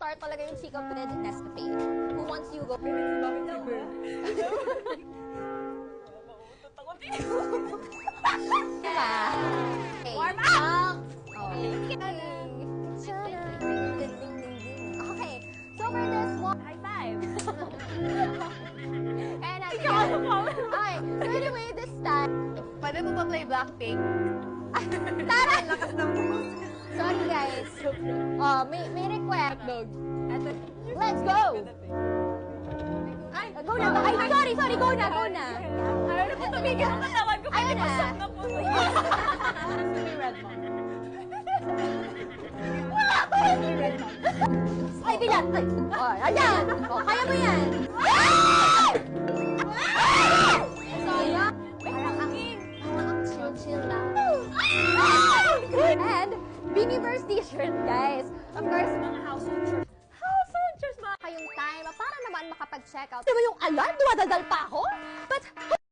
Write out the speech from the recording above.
start talaga yung chika with Nescafe. Who wants you go? Diba? Warm up! Okay. So for this one, High five! kaya natin. Ikaw ano pa? Okay. So anyway, this time, Pwede mo pa play Blackpink? tara! Lakas ng boses. Sorry guys. May request. Dog. Let's go! Ay, Go na. Ay, sorry, go na. Ayaw na po tumigil ang katawan ko. Ayun na. Pasok na po. Wala ko! Ay, bilat! Ay, ayan! Kaya mo yan! Sayang! Parang ang chill lang. And, Beanieverse t-shirt, guys. Of course, Mga household chores. kayong time para naman makapag-check out. Diba yung alarm? Dumadaldal pa